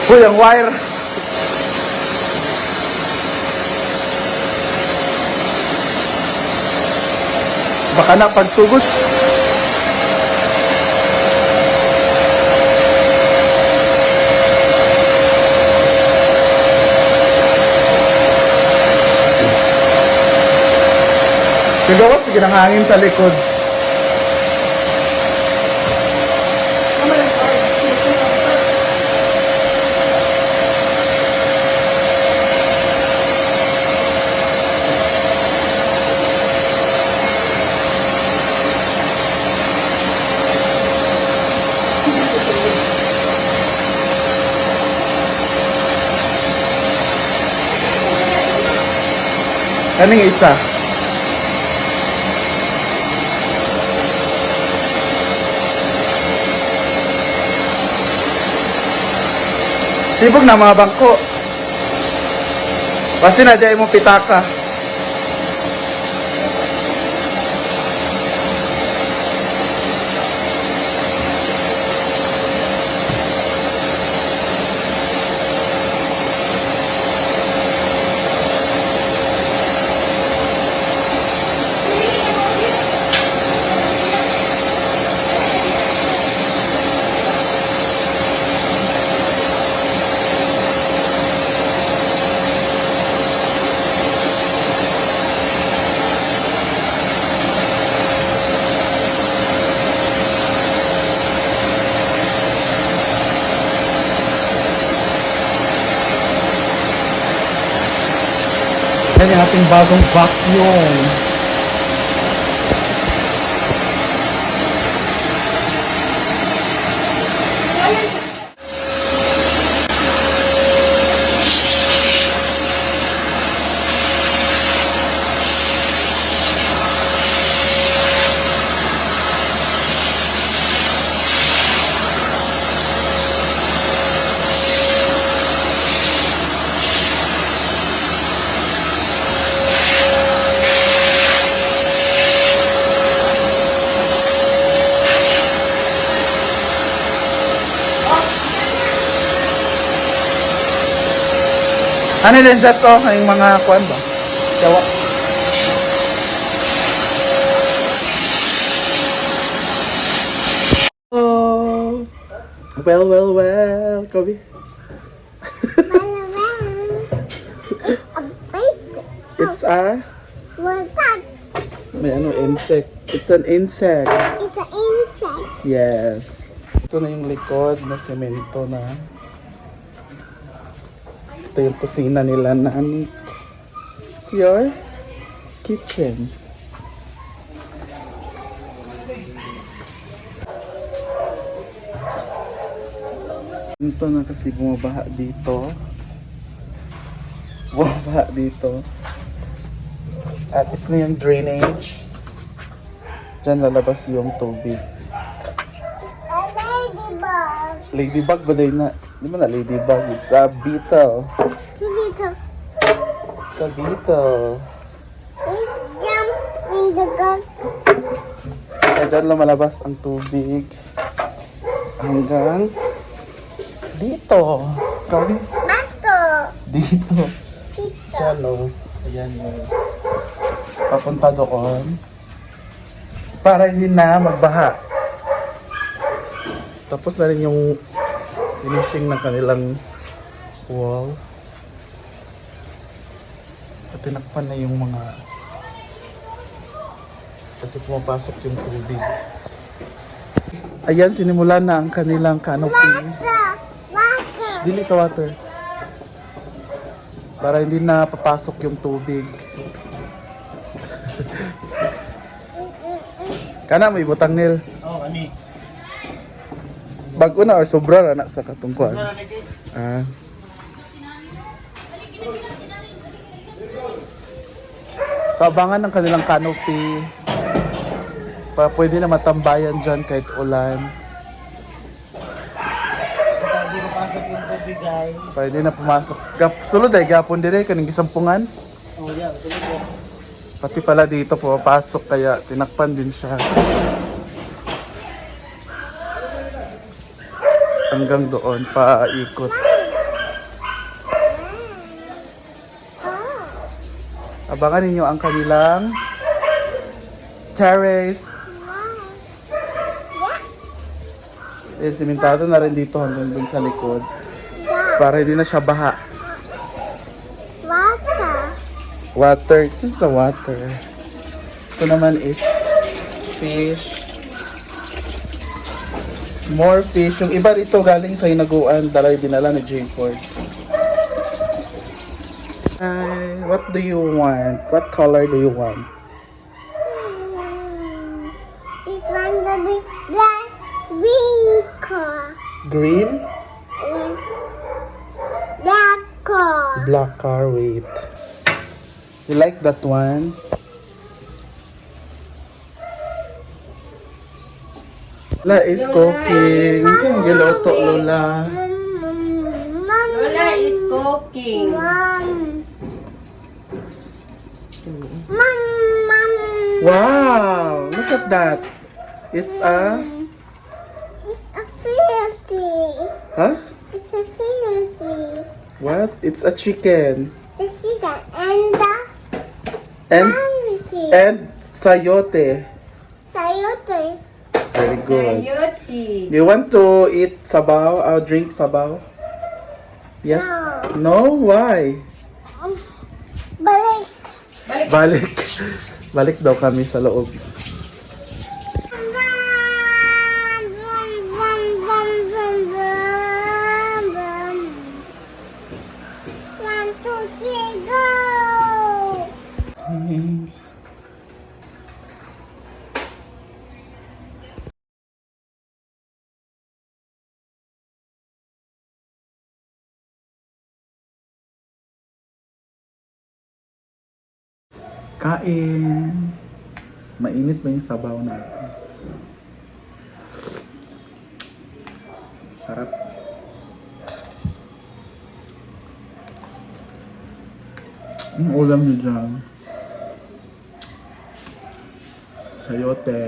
Uy, ang wire. Baka na pagsugod. Sigawat, sige ng hangin sa likod. Kaning isa. Sibog na mga bangko. Basta na dyan mo pitaka. Yan yung ating bagong vacuum. Ano din sa to? Yung mga kuwan ba? Yawa. Oh. Well. Kobe. It's a... What's that? May ano, insect. It's an insect. It's an insect. Yes. Ito na yung likod na semento na. Ito yung kusina nila, Nanik. It's your kitchen. Ito na kasi bumabaha dito. Bumabaha dito. At ito na yung drainage. Diyan lalabas yung tubig. A ladybug. Ladybug ba din na? Di ba na ladybug? It's a beetle. It's a beetle. It jump in the gut. Kaya dyan lumalabas ang tubig. Hanggang dito. Kami? Bato. Dito. Tito. Diyan o. Ayan o. Papunta doon. Para hindi na magbaha. Tapos na rin yung finishing ng kanilang wall. At tinakpan na yung mga kasi pumapasok yung tubig. Ayan, sinimulan na ang kanilang canopy. Water. Dili sa water. Para hindi na papasok yung tubig. Kana may butang nil. Oh, ani. Bago na or sobra ra na sa katungkuan. Ah. So abangan ng kanilang canopy. Para pwede na matambayan dyan kahit ulan. Hindi ko pasok yung tubig, guys. Para hindi na pumasok. Sulod ay gapon dire kaning gisampungan. Oh, yeah. Tuloy ko. Pati pala dito pumapasok kaya tinakpan din siya. Hanggang doon paikot. Abangan ninyo ang kanilang terrace. Simentado na rin dito hanggang dun sa likod. Para hindi na siya baha. Water. Water. This is the water. Ito naman is fish. More fish. Yung iba rito galing sa hinaguan. Dala dinala ni J-Ford. Hi, what do you want? What color do you want? This one will be black, green car. Green? Black car. Black car, wait. You like that one? Lola is cooking. Saan giluto, Lola? Lola is cooking. Mom. Mom. Wow! Look at that. It's a... It's a fancy. Huh? It's a fancy. What? It's a chicken. The chicken and the And fancy. sayote. Sayote. Very good. Sayote. You want to eat sabaw? Drink sabaw? Yes? No? Why? Balik. Balik. Balik daw kami sa loob. One, two, three, go! Yes. Kain. Mainit ba yung sabaw natin? Sarap. Ang ulam niyo dyan. Sayote.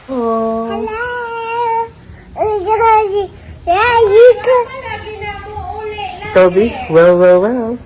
Oh. Hello! Yeah, you go. Toby, well. Well.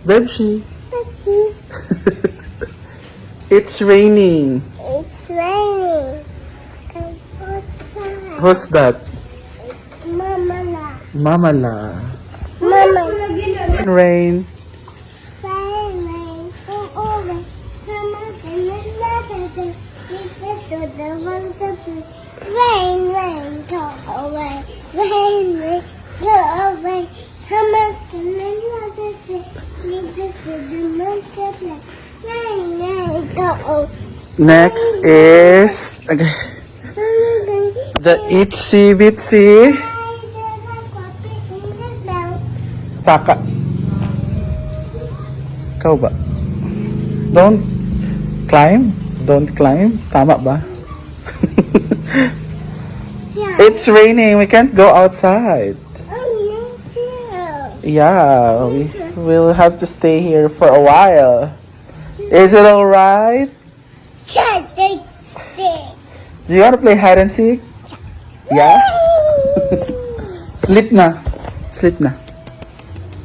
Bebshi, Let's see. it's raining. It's raining. Come outside. Who's that? Mama la. Mama la. Mama. Rain. Rain. Come over. Mama, can you let it? To the one to be. Rain, go away. Rain, go away. Come on, can you let it? Need to the one to be. Rain, go away. Next is the Itsy Bitsy Taka. Ikaw ba? Don't climb? Don't climb? Tama ba? It's raining. We can't go outside. Yeah, we will have to stay here for a while. Is it alright? Do you want to play hide and seek? Yeah? Sleep na. Sleep na.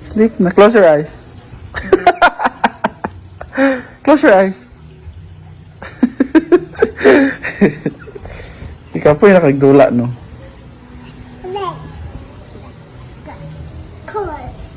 Sleep na. Close your eyes. Close your eyes. Ikaw po yung nakagdula, no? Course.